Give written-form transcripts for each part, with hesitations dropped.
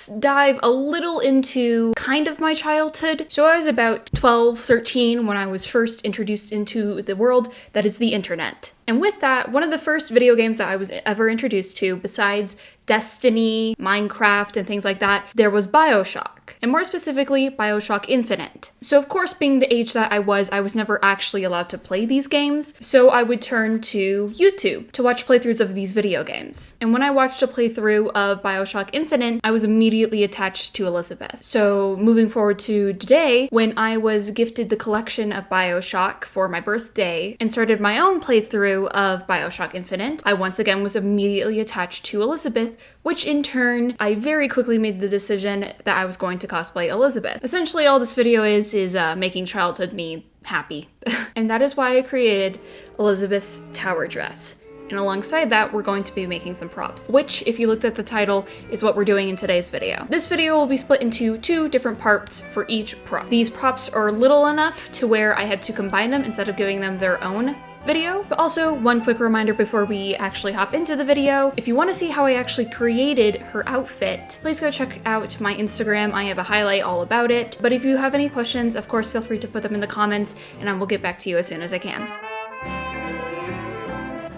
let's dive a little into kind of my childhood. So I was about 12, 13 when I was first introduced into the world that is the internet. And with that, one of the first video games that I was ever introduced to, besides Destiny, Minecraft, and things like that, there was Bioshock, and more specifically, Bioshock Infinite. So of course, being the age that I was never actually allowed to play these games, so I would turn to YouTube to watch playthroughs of these video games. And when I watched a playthrough of Bioshock Infinite, I was immediately attached to Elizabeth. So moving forward to today, when I was gifted the collection of Bioshock for my birthday and started my own playthrough of Bioshock Infinite, I once again was immediately attached to Elizabeth, which in turn, I very quickly made the decision that I was going to cosplay Elizabeth. Essentially, all this video is making childhood me happy. And that is why I created Elizabeth's tower dress. And alongside that, we're going to be making some props, which, if you looked at the title, is what we're doing in today's video. This video will be split into 2 different parts for each prop. These props are little enough to where I had to combine them instead of giving them their own video. But also, one quick reminder before we actually hop into the video, if you want to see how I actually created her outfit, please go check out my Instagram. I have a highlight all about it. But if you have any questions, of course, feel free to put them in the comments and I will get back to you as soon as I can.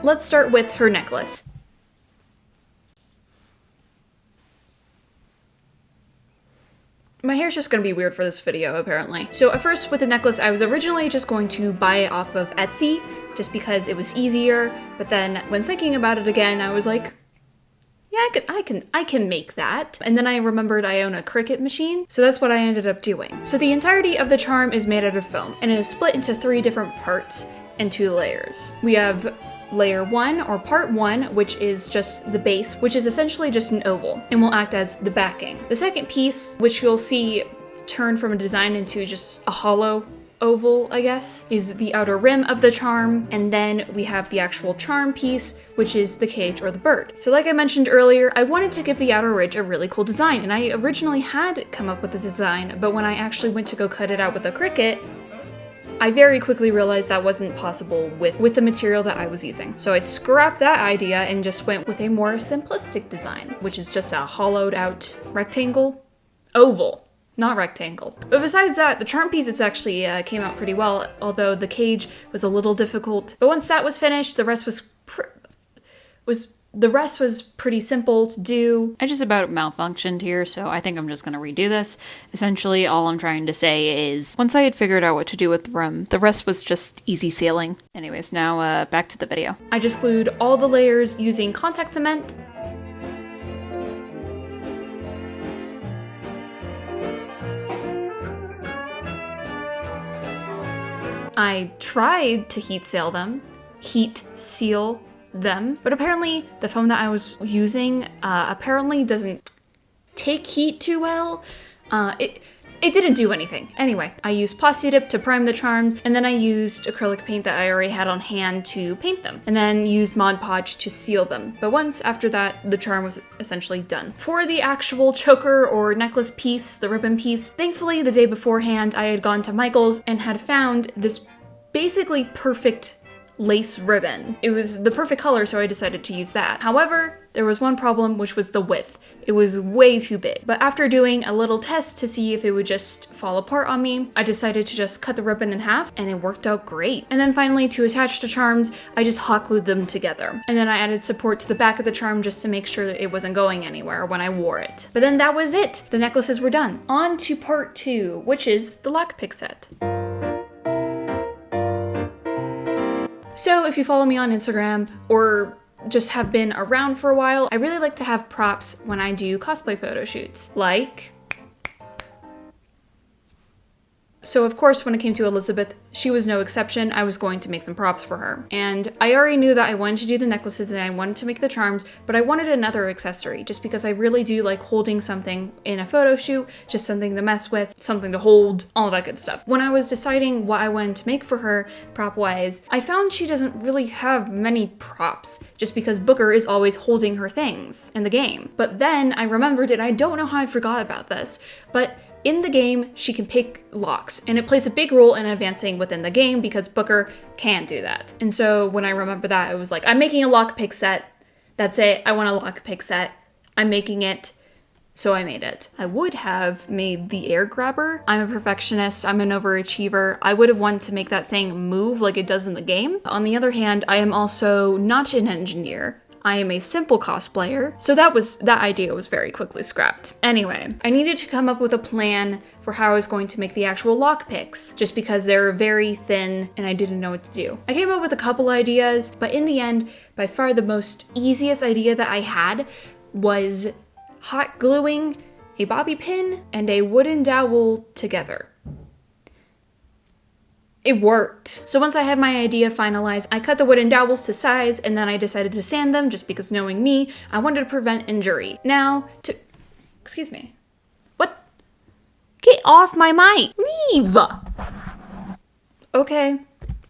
Let's start with her necklace. My hair's just gonna be weird for this video, apparently. So at first, with the necklace, I was originally just going to buy it off of Etsy, just because it was easier, but then when thinking about it again, I was like, yeah, I can make that. And then I remembered I own a Cricut machine, so that's what I ended up doing. So the entirety of the charm is made out of foam, and it is split into 3 different parts and 2 layers. We have Layer 1, or Part 1, which is just the base, which is essentially just an oval, and will act as the backing. The second piece, which you'll see turn from a design into just a hollow oval, I guess, is the outer rim of the charm, and then we have the actual charm piece, which is the cage or the bird. So like I mentioned earlier, I wanted to give the outer ridge a really cool design, and I originally had come up with this design, but when I actually went to go cut it out with a Cricut, I very quickly realized that wasn't possible with the material that I was using. So I scrapped that idea and just went with a more simplistic design, which is just a hollowed out rectangle, oval, not rectangle. But besides that, the charm pieces actually came out pretty well, although the cage was a little difficult. But once that was finished, the rest was pretty simple to do. I just about malfunctioned here, so I think I'm just gonna redo this. Essentially, all I'm trying to say is, once I had figured out what to do with the rim, the rest was just easy sailing. Anyways, now back to the video. I just glued all the layers using contact cement. I tried to heat seal them, but apparently the foam that I was using apparently doesn't take heat too well. It didn't do anything. Anyway, I used Plasti Dip to prime the charms, and then I used acrylic paint that I already had on hand to paint them, and then used Mod Podge to seal them. But once after that, the charm was essentially done. For the actual choker or necklace piece, the ribbon piece, thankfully the day beforehand I had gone to Michael's and had found this basically perfect lace ribbon. It was the perfect color, so I decided to use that. However, there was one problem, which was the width. It was way too big. But after doing a little test to see if it would just fall apart on me, I decided to just cut the ribbon in half, and it worked out great. And then finally, to attach the charms, I just hot glued them together. And then I added support to the back of the charm just to make sure that it wasn't going anywhere when I wore it. But then that was it. The necklaces were done. On to part 2, which is the lockpick set. So if you follow me on Instagram or just have been around for a while, I really like to have props when I do cosplay photo shoots. Like, so of course when it came to Elizabeth, she was no exception. I was going to make some props for her. And I already knew that I wanted to do the necklaces and I wanted to make the charms, but I wanted another accessory just because I really do like holding something in a photo shoot, just something to mess with, something to hold, all that good stuff. When I was deciding what I wanted to make for her prop-wise, I found she doesn't really have many props just because Booker is always holding her things in the game. But then I remembered, and I don't know how I forgot about this, but in the game, she can pick locks, and it plays a big role in advancing within the game because Booker can do that. And so when I remember that, it was like, I'm making a lockpick set. That's it. I want a lockpick set. I'm making it. so I made it. I would have made the air grabber. I'm a perfectionist, I'm an overachiever. I would have wanted to make that thing move like it does in the game. On the other hand, I am also not an engineer. I am a simple cosplayer, so that idea was very quickly scrapped. Anyway, I needed to come up with a plan for how I was going to make the actual lockpicks, just because they're very thin and I didn't know what to do. I came up with a couple ideas, but in the end, by far the most easiest idea that I had was hot gluing a bobby pin and a wooden dowel together. It worked. So once I had my idea finalized, I cut the wooden dowels to size and then I decided to sand them just because knowing me, I wanted to prevent injury. Excuse me. What? Get off my mic. Leave. Okay.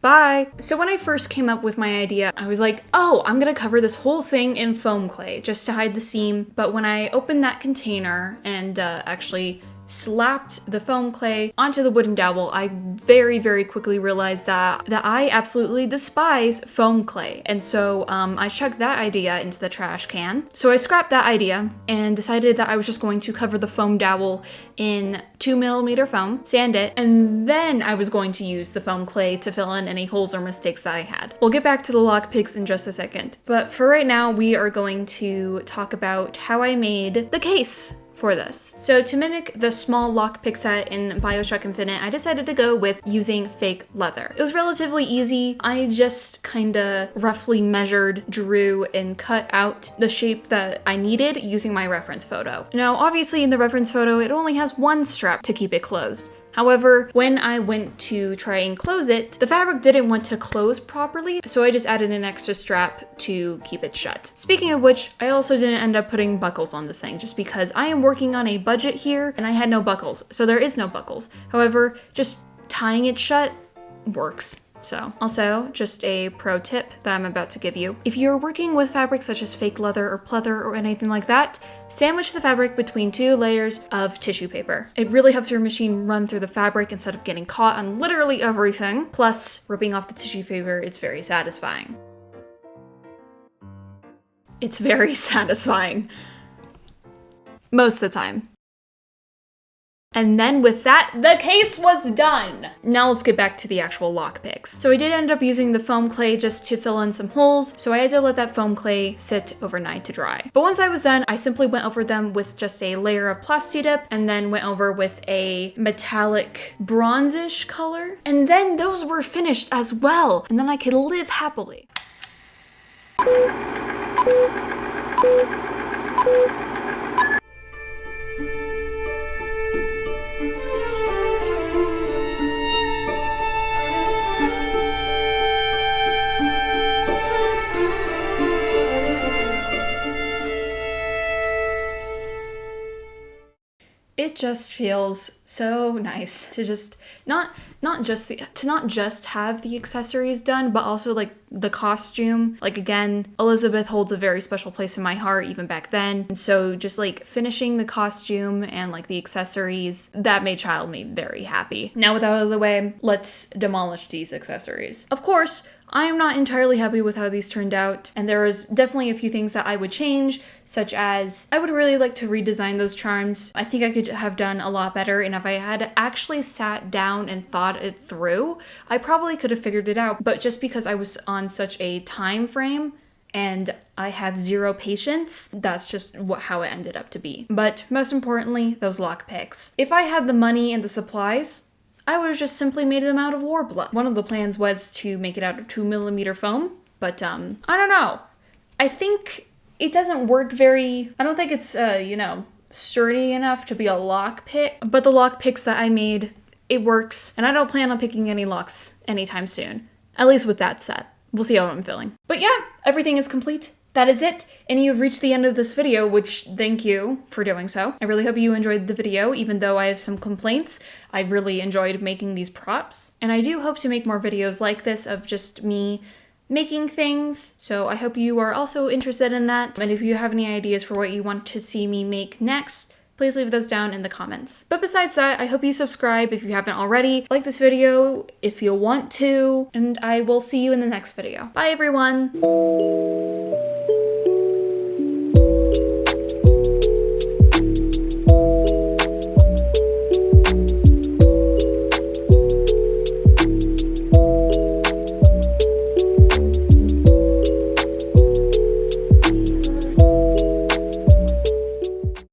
Bye. So when I first came up with my idea, I was like, oh, I'm gonna cover this whole thing in foam clay just to hide the seam. But when I opened that container and actually slapped the foam clay onto the wooden dowel, I very, very quickly realized that I absolutely despise foam clay. And so I chucked that idea into the trash can. So I scrapped that idea and decided that I was just going to cover the foam dowel in 2mm foam, sand it, and then I was going to use the foam clay to fill in any holes or mistakes that I had. We'll get back to the lockpicks in just a second. But for right now, we are going to talk about how I made the case for this. So to mimic the small lockpick set in Bioshock Infinite, I decided to go with using fake leather. It was relatively easy. I just kinda roughly measured, drew, and cut out the shape that I needed using my reference photo. Now, obviously in the reference photo, it only has one strap to keep it closed. However, when I went to try and close it, the fabric didn't want to close properly, so I just added an extra strap to keep it shut. Speaking of which, I also didn't end up putting buckles on this thing just because I am working on a budget here and I had no buckles, so there is no buckles. However, just tying it shut works. So, also, just a pro tip that I'm about to give you. If you're working with fabrics such as fake leather or pleather or anything like that, sandwich the fabric between 2 layers of tissue paper. It really helps your machine run through the fabric instead of getting caught on literally everything. Plus, ripping off the tissue paper, it's very satisfying. It's very satisfying. Most of the time. And then with that, the case was done! Now let's get back to the actual lockpicks. So I did end up using the foam clay just to fill in some holes, so I had to let that foam clay sit overnight to dry. But once I was done, I simply went over them with just a layer of Plasti Dip, and then went over with a metallic bronzish color. And then those were finished as well, and then I could live happily. It just feels so nice to just not just have the accessories done, but also like the costume. Like again, Elizabeth holds a very special place in my heart even back then. And so just like finishing the costume and like the accessories, that made child me very happy. Now with that out of the way, let's demolish these accessories. Of course, I am not entirely happy with how these turned out, and there is definitely a few things that I would change, such as I would really like to redesign those charms. I think I could have done a lot better, and if I had actually sat down and thought it through, I probably could have figured it out, but just because I was on such a time frame and I have zero patience, that's just how it ended up to be. But most importantly, those lockpicks. If I had the money and the supplies, I would have just simply made them out of Warbler. One of the plans was to make it out of 2mm foam, but I don't know. I think it doesn't work I don't think it's, sturdy enough to be a lockpick, but the lockpicks that I made, it works, and I don't plan on picking any locks anytime soon. At least with that set. We'll see how I'm feeling. But yeah, everything is complete. That is it, and you've reached the end of this video, which thank you for doing so. I really hope you enjoyed the video, even though I have some complaints. I really enjoyed making these props, and I do hope to make more videos like this of just me making things, so I hope you are also interested in that. And if you have any ideas for what you want to see me make next, please leave those down in the comments. But besides that, I hope you subscribe if you haven't already, like this video if you want to, and I will see you in the next video. Bye everyone!